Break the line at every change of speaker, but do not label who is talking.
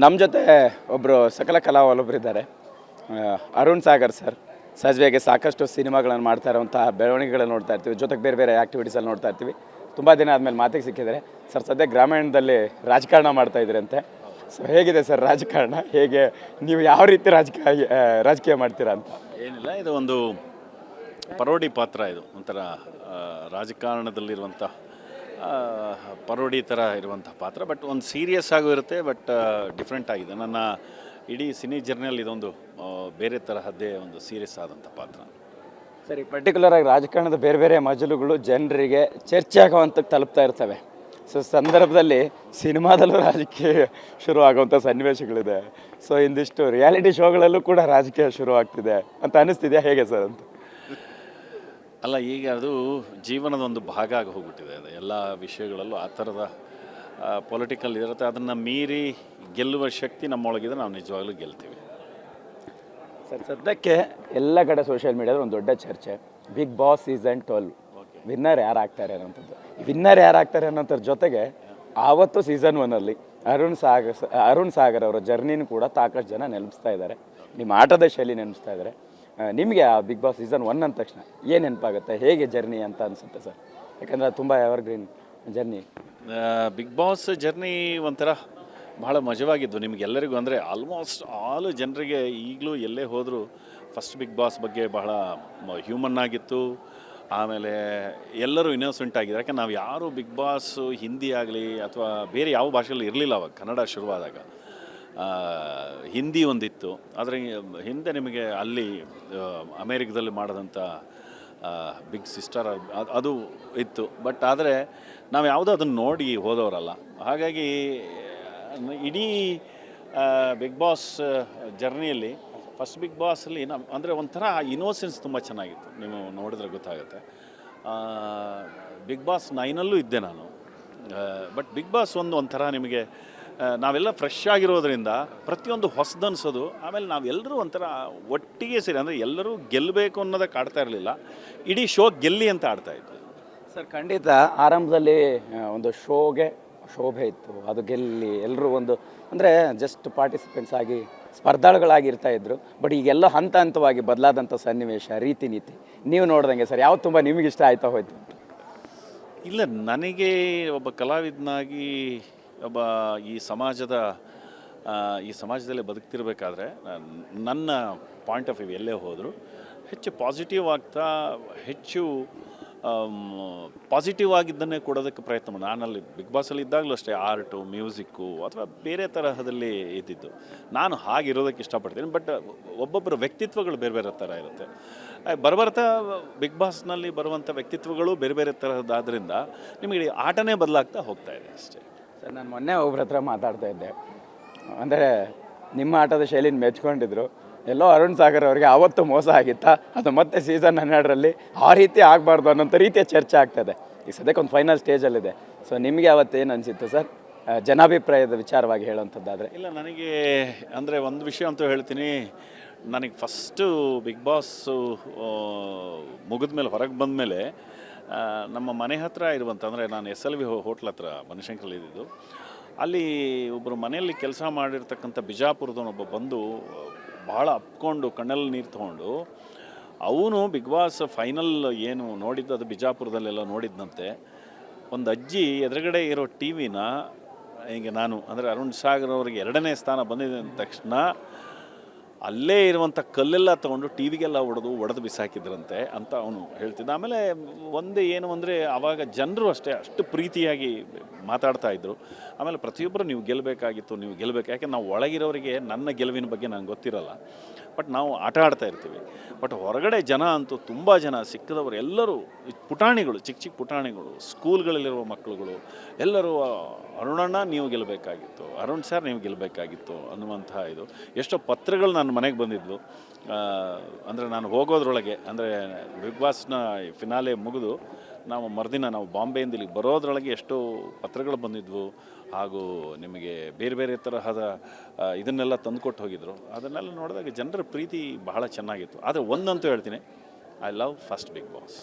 ನಮ್ಮ ಜೊತೆ ಒಬ್ಬರು ಸಕಲ ಕಲಾವಲ್ಲೊಬ್ಬರು ಇದ್ದಾರೆ. ಅರುಣ್ ಸಾಗರ್ ಸರ್. ಸಹಜವಾಗಿ ಸಾಕಷ್ಟು ಸಿನಿಮಾಗಳನ್ನು ಮಾಡ್ತಾ ಇರುವಂಥ ಬೆಳವಣಿಗೆಗಳನ್ನು ನೋಡ್ತಾ ಇರ್ತೀವಿ, ಜೊತೆಗೆ ಬೇರೆ ಬೇರೆ ಆ್ಯಕ್ಟಿವಿಟೀಸಲ್ಲಿ ನೋಡ್ತಾ ಇರ್ತೀವಿ. ತುಂಬ ದಿನ ಆದಮೇಲೆ ಮಾತಿಗೆ ಸಿಕ್ಕಿದ್ದಾರೆ ಸರ್. ಸದ್ಯ ಗ್ರಾಮೀಣದಲ್ಲಿ ರಾಜಕಾರಣ ಮಾಡ್ತಾ ಇದ್ದೀರಂತೆ. ಸೊ ಹೇಗಿದೆ ಸರ್ ರಾಜಕಾರಣ? ಹೇಗೆ ನೀವು ಯಾವ ರೀತಿ ರಾಜಕೀಯ ಮಾಡ್ತೀರಾ ಅಂತ?
ಏನಿಲ್ಲ, ಇದು ಒಂದು ಪರೋಡಿ ಪಾತ್ರ. ಇದು ಒಂಥರ ರಾಜಕಾರಣದಲ್ಲಿರುವಂಥ ಪರೋಡಿ ಥರ ಇರುವಂಥ ಪಾತ್ರ. ಬಟ್ ಒಂದು ಸೀರಿಯಸ್ ಆಗೂ ಇರುತ್ತೆ, ಬಟ್ ಡಿಫ್ರೆಂಟ್ ಆಗಿದೆ. ನನ್ನ ಇಡೀ ಸಿನಿ ಜರ್ನಿಯಲ್ಲಿ ಇದೊಂದು ಬೇರೆ ತರಹದ್ದೇ ಒಂದು ಸೀರಿಯಸ್ ಆದಂಥ ಪಾತ್ರ.
ಸರಿ, ಪರ್ಟಿಕ್ಯುಲರ್ ಆಗಿ ರಾಜಕಾರಣದ ಬೇರೆ ಬೇರೆ ಮಜಲುಗಳು ಜನರಿಗೆ ಚರ್ಚೆ ಆಗುವಂಥದ್ದು ತಲುಪ್ತಾ ಇರ್ತವೆ. ಸೊ ಸಂದರ್ಭದಲ್ಲಿ ಸಿನಿಮಾದಲ್ಲೂ ರಾಜಕೀಯ ಶುರು ಆಗುವಂಥ ಸನ್ನಿವೇಶಗಳಿದೆ. ಸೊ ಇಂದಿಷ್ಟು ರಿಯಾಲಿಟಿ ಶೋಗಳಲ್ಲೂ ಕೂಡ ರಾಜಕೀಯ ಶುರು ಆಗ್ತಿದೆ ಅಂತ ಅನ್ನಿಸ್ತಿದೆಯಾ, ಹೇಗೆ ಸರ್ ಅಂತ?
ಅಲ್ಲ, ಈಗ ಅದು ಜೀವನದ ಒಂದು ಭಾಗ ಆಗಿ ಹೋಗ್ಬಿಟ್ಟಿದೆ. ಅದು ಎಲ್ಲ ವಿಷಯಗಳಲ್ಲೂ ಆ ಥರದ ಪೊಲಿಟಿಕಲ್ ಇರುತ್ತೆ. ಅದನ್ನು ಮೀರಿ ಗೆಲ್ಲುವ ಶಕ್ತಿ ನಮ್ಮೊಳಗಿದ್ರೆ ನಾವು ನಿಜವಾಗ್ಲೂ ಗೆಲ್ತೀವಿ.
ಸರ್, ಸದ್ಯಕ್ಕೆ ಎಲ್ಲ ಕಡೆ ಸೋಷಿಯಲ್ ಮೀಡಿಯಾದಲ್ಲಿ ಒಂದು ದೊಡ್ಡ ಚರ್ಚೆ, ಬಿಗ್ ಬಾಸ್ ಸೀಸನ್ 12 ವಿನ್ನರ್ ಯಾರು ಆಗ್ತಾರೆ ಅನ್ನೋಂಥದ್ದು. ವಿನ್ನರ್ ಯಾರು ಆಗ್ತಾರೆ ಅನ್ನೋಂಥದ್ರ ಜೊತೆಗೆ ಆವತ್ತು ಸೀಸನ್ 1ಅಲ್ಲಿ ಅರುಣ್ ಸಾಗರ್ ಅವರ ಜರ್ನಿನೂ ಕೂಡ ಸಾಕಷ್ಟು ಜನ ನೆನಪಿಸ್ತಾ ಇದ್ದಾರೆ, ನಿಮ್ಮ ಆಟದ ಶೈಲಿ ನೆನಪಿಸ್ತಾ ಇದ್ದಾರೆ. ನಿಮಗೆ ಆ ಬಿಗ್ ಬಾಸ್ ಸೀಸನ್ 1 ಅಂದ ತಕ್ಷಣ ಏನು ನೆನಪಾಗುತ್ತೆ, ಹೇಗೆ ಜರ್ನಿ ಅಂತ ಅನಿಸುತ್ತೆ ಸರ್? ಯಾಕಂದರೆ ತುಂಬ evergreen journey.
Bigg Boss journey ಒಂಥರ ಭಾಳ ಮಜವಾಗಿದ್ದು ನಿಮಗೆಲ್ಲರಿಗೂ. ಅಂದರೆ ಆಲ್ಮೋಸ್ಟ್ ಆಲ್ ಜನರಿಗೆ ಈಗಲೂ ಎಲ್ಲೇ ಹೋದರೂ ಫಸ್ಟ್ ಬಿಗ್ ಬಾಸ್ ಬಗ್ಗೆ ಬಹಳ ಹ್ಯೂಮನ್ ಆಗಿತ್ತು. ಆಮೇಲೆ ಎಲ್ಲರೂ ಇನ್ನೋಸೆಂಟ್ ಆಗಿದ್ದಾರೆ. ಯಾಕಂದ್ರೆ ನಾವು ಯಾರೂ ಬಿಗ್ ಬಾಸ್ ಹಿಂದಿ ಆಗಲಿ ಅಥವಾ ಬೇರೆ ಯಾವ ಭಾಷೆಯಲ್ಲಿ ಇರಲಿಲ್ಲ. ಅವಾಗ ಕನ್ನಡ ಶುರುವಾದಾಗ ಹಿಂದಿ ಒಂದಿತ್ತು. ಆದರೆ ಹಿಂದೆ ನಿಮಗೆ ಅಲ್ಲಿ ಅಮೇರಿಕದಲ್ಲಿ ಮಾಡಿದಂಥ ಬಿಗ್ ಸಿಸ್ಟರ್ ಅದು ಇತ್ತು. ಬಟ್ ಆದರೆ ನಾವು ಯಾವುದೋ ಅದನ್ನು ನೋಡಿ ಹೋದವರಲ್ಲ. ಹಾಗಾಗಿ ಇಡೀ ಬಿಗ್ ಬಾಸ್ ಜರ್ನಿಯಲ್ಲಿ ಫಸ್ಟ್ ಬಿಗ್ ಬಾಸಲ್ಲಿ ಅಂದರೆ ಒಂಥರ ಇನೋಸೆನ್ಸ್ ತುಂಬ ಚೆನ್ನಾಗಿತ್ತು. ನೀವು ನೋಡಿದ್ರೆ ಗೊತ್ತಾಗುತ್ತೆ. ಬಿಗ್ ಬಾಸ್ 9ಅಲ್ಲೂ ಇದ್ದೆ ನಾನು. ಬಟ್ ಬಿಗ್ ಬಾಸ್ ಒಂಥರ ನಿಮಗೆ ನಾವೆಲ್ಲ ಫ್ರೆಶ್ ಆಗಿರೋದ್ರಿಂದ ಪ್ರತಿಯೊಂದು ಹೊಸದನ್ಸೋದು. ಆಮೇಲೆ ನಾವೆಲ್ಲರೂ ಒಂಥರ ಒಟ್ಟಿಗೆ ಸೇರಿ, ಅಂದರೆ ಎಲ್ಲರೂ ಗೆಲ್ಲಬೇಕು ಅನ್ನೋದಕ್ಕೆ ಆಡ್ತಾ ಇರಲಿಲ್ಲ, ಇಡೀ ಶೋ ಗೆಲ್ಲಿ ಅಂತ ಆಡ್ತಾಯಿದ್ವಿ.
ಸರ್, ಖಂಡಿತ ಆರಂಭದಲ್ಲಿ ಒಂದು ಶೋಗೆ ಶೋಭೆ ಇತ್ತು. ಅದು ಗೆಲ್ಲಿ ಎಲ್ಲರೂ ಒಂದು ಅಂದರೆ ಜಸ್ಟ್ ಪಾರ್ಟಿಸಿಪೆಂಟ್ಸ್ ಆಗಿ ಸ್ಪರ್ಧಾಳುಗಳಾಗಿರ್ತಾ ಇದ್ರು. ಬಟ್ ಈಗೆಲ್ಲ ಹಂತ ಹಂತವಾಗಿ ಬದಲಾದಂಥ ಸನ್ನಿವೇಶ, ರೀತಿ ನೀತಿ ನೀವು ನೋಡ್ದಂಗೆ ಸರ್ ಯಾವ್ದು ತುಂಬ ನಿಮಗಿಷ್ಟ ಆಯ್ತಾ ಹೋಯ್ತು?
ಇಲ್ಲ, ನನಗೆ ಒಬ್ಬ ಕಲಾವಿದನಾಗಿ ಒಬ್ಬ ಈ ಸಮಾಜದಲ್ಲಿ ಬದುಕ್ತಿರ್ಬೇಕಾದ್ರೆ ನನ್ನ ಪಾಯಿಂಟ್ ಆಫ್ ವ್ಯೂ ಎಲ್ಲೇ ಹೋದರೂ ಹೆಚ್ಚು ಪಾಸಿಟಿವ್ ಆಗ್ತಾ, ಹೆಚ್ಚು ಪಾಸಿಟಿವ್ ಆಗಿದ್ದನ್ನೇ ಕೊಡೋದಕ್ಕೆ ಪ್ರಯತ್ನ ಮಾಡಿ. ನಾನಲ್ಲಿ ಬಿಗ್ ಬಾಸಲ್ಲಿ ಇದ್ದಾಗಲೂ ಅಷ್ಟೇ ಆರ್ಟು, ಮ್ಯೂಸಿಕ್ಕು ಅಥವಾ ಬೇರೆ ತರಹದಲ್ಲಿ ಇದ್ದಿದ್ದು. ನಾನು ಹಾಗಿರೋದಕ್ಕೆ ಇಷ್ಟಪಡ್ತೀನಿ. ಬಟ್ ಒಬ್ಬೊಬ್ಬರ ವ್ಯಕ್ತಿತ್ವಗಳು ಬೇರೆ ಬೇರೆ ಥರ ಇರುತ್ತೆ. ಬರ್ತಾ ಬಿಗ್ ಬಾಸ್ನಲ್ಲಿ ಬರುವಂಥ ವ್ಯಕ್ತಿತ್ವಗಳು ಬೇರೆ ಬೇರೆ ತರಹದ್ದಾದ್ರಿಂದ ನಿಮಗೆ ಆಟನೇ ಬದಲಾಗ್ತಾ ಹೋಗ್ತಾ ಇದೆ ಅಷ್ಟೇ.
ಸರ್, ನಾನು ಮೊನ್ನೆ ಒಬ್ಬರ ಹತ್ರ ಮಾತಾಡ್ತಾ ಇದ್ದೆ. ಅಂದರೆ ನಿಮ್ಮ ಆಟದ ಶೈಲಿನ ಮೆಚ್ಕೊಂಡಿದ್ರು. ಎಲ್ಲೋ ಅರುಣ್ ಸಾಗರ್ ಅವರಿಗೆ ಆವತ್ತು ಮೋಸ ಆಗಿತ್ತಾ, ಅದು ಮತ್ತೆ ಸೀಸನ್ 12ರಲ್ಲಿ ಆ ರೀತಿ ಆಗಬಾರ್ದು ಅನ್ನೋಂಥ ರೀತಿಯ ಚರ್ಚೆ ಆಗ್ತಾಯಿದೆ. ಈಗ ಸದ್ಯಕ್ಕೆ ಒಂದು ಫೈನಲ್ ಸ್ಟೇಜಲ್ಲಿದೆ. ಸೊ ನಿಮಗೆ ಅವತ್ತೇನು ಅನಿಸಿತ್ತು ಸರ್, ಜನಾಭಿಪ್ರಾಯದ ವಿಚಾರವಾಗಿ ಹೇಳುವಂಥದ್ದಾದರೆ?
ಇಲ್ಲ, ನನಗೆ ಅಂದರೆ ಒಂದು ವಿಷಯ ಅಂತೂ ಹೇಳ್ತೀನಿ. ನನಗೆ ಫಸ್ಟು ಬಿಗ್ ಬಾಸು ಮುಗಿದ ಮೇಲೆ, ಹೊರಗೆ ಬಂದ ಮೇಲೆ ನಮ್ಮ ಮನೆ ಹತ್ರ ಇರುವಂಥ, ಅಂದರೆ ನಾನು SLV ಹೋಟ್ಲ್ ಹತ್ರ ಬನಶಂಕರಲ್ಲಿ ಇದ್ದಿದ್ದು. ಅಲ್ಲಿ ಒಬ್ಬರು ಮನೆಯಲ್ಲಿ ಕೆಲಸ ಮಾಡಿರ್ತಕ್ಕಂಥ ಬಿಜಾಪುರದವನೊಬ್ಬ ಬಂದು ಭಾಳ ಅಪ್ಕೊಂಡು ಕಣ್ಣಲ್ಲಿ ನೀರು ತೊಗೊಂಡು, ಅವನು ಬಿಗ್ ಬಾಸ್ ಫೈನಲ್ ಏನು ನೋಡಿದ್ದು ಅದು ಬಿಜಾಪುರದಲ್ಲೆಲ್ಲ ನೋಡಿದ್ದಂತೆ. ಒಂದು ಅಜ್ಜಿ ಎದುರುಗಡೆ ಇರೋ TV ಹೀಗೆ ನಾನು ಅಂದರೆ ಅರುಣ್ ಸಾಗರ್ ಅವ್ರಿಗೆ 2ನೇ ಸ್ಥಾನ ಬಂದಿದೆ ಅಂದ ತಕ್ಷಣ ಅಲ್ಲೇ ಇರುವಂಥ ಕಲ್ಲೆಲ್ಲ ತೊಗೊಂಡು TVಗೆಲ್ಲ ಒಡೆದು ಬಿಸಾಕಿದ್ರಂತೆ ಅಂತ ಅವನು ಹೇಳ್ತಿದ್ದ. ಆಮೇಲೆ ಒಂದೇ ಏನು ಅಂದರೆ ಆವಾಗ ಜನರು ಅಷ್ಟು ಪ್ರೀತಿಯಾಗಿ ಮಾತಾಡ್ತಾಯಿದ್ರು. ಆಮೇಲೆ ಪ್ರತಿಯೊಬ್ಬರು ನೀವು ಗೆಲ್ಲಬೇಕಾಗಿತ್ತು, ನೀವು ಗೆಲ್ಲಬೇಕು. ಯಾಕೆ ನಾವು ಒಳಗಿರೋರಿಗೆ ನನ್ನ ಗೆಲುವಿನ ಬಗ್ಗೆ ನನಗೆ ಗೊತ್ತಿರಲ್ಲ. ಬಟ್ ನಾವು ಆಟ ಆಡ್ತಾ ಇರ್ತೀವಿ. ಬಟ್ ಹೊರಗಡೆ ಜನ ಅಂತೂ ತುಂಬ ಜನ ಸಿಕ್ಕಿದವರು ಎಲ್ಲರೂ ಪುಟಾಣಿಗಳು, ಚಿಕ್ಕ ಚಿಕ್ಕ ಪುಟಾಣಿಗಳು, ಸ್ಕೂಲ್ಗಳಲ್ಲಿರುವ ಮಕ್ಕಳುಗಳು ಎಲ್ಲರೂ ಅರುಣಣ್ಣ ನೀವು ಗೆಲ್ಲಬೇಕಾಗಿತ್ತು, ಅರುಣ್ ಸರ್ ನೀವು ಗೆಲ್ಲಬೇಕಾಗಿತ್ತು ಅನ್ನುವಂಥ ಇದು. ಎಷ್ಟೋ ಪತ್ರಗಳು ನನ್ನ ಮನೆಗೆ ಬಂದಿದ್ವು. ಅಂದರೆ ನಾನು ಹೋಗೋದ್ರೊಳಗೆ, ಅಂದರೆ ಬಿಗ್ ಬಾಸ್ನ ಫಿನಾಲೆ ಮುಗಿದು ನಾವು ಮರುದಿನ ನಾವು ಬಾಂಬೆಯಿಂದ ಇಲ್ಲಿಗೆ ಬರೋದ್ರೊಳಗೆ ಎಷ್ಟೋ ಪತ್ರಗಳು ಬಂದಿದ್ವು. ಹಾಗೂ ನಿಮಗೆ ಬೇರೆ ಬೇರೆ ತರಹದ ಇದನ್ನೆಲ್ಲ ತಂದುಕೊಟ್ಟು ಹೋಗಿದ್ರು. ಅದನ್ನೆಲ್ಲ ನೋಡಿದಾಗ ಜನರ ಪ್ರೀತಿ ಬಹಳ ಚೆನ್ನಾಗಿತ್ತು. ಆದರೆ ಒಂದಂತೂ ಹೇಳ್ತೀನಿ, I love first Bigg boss.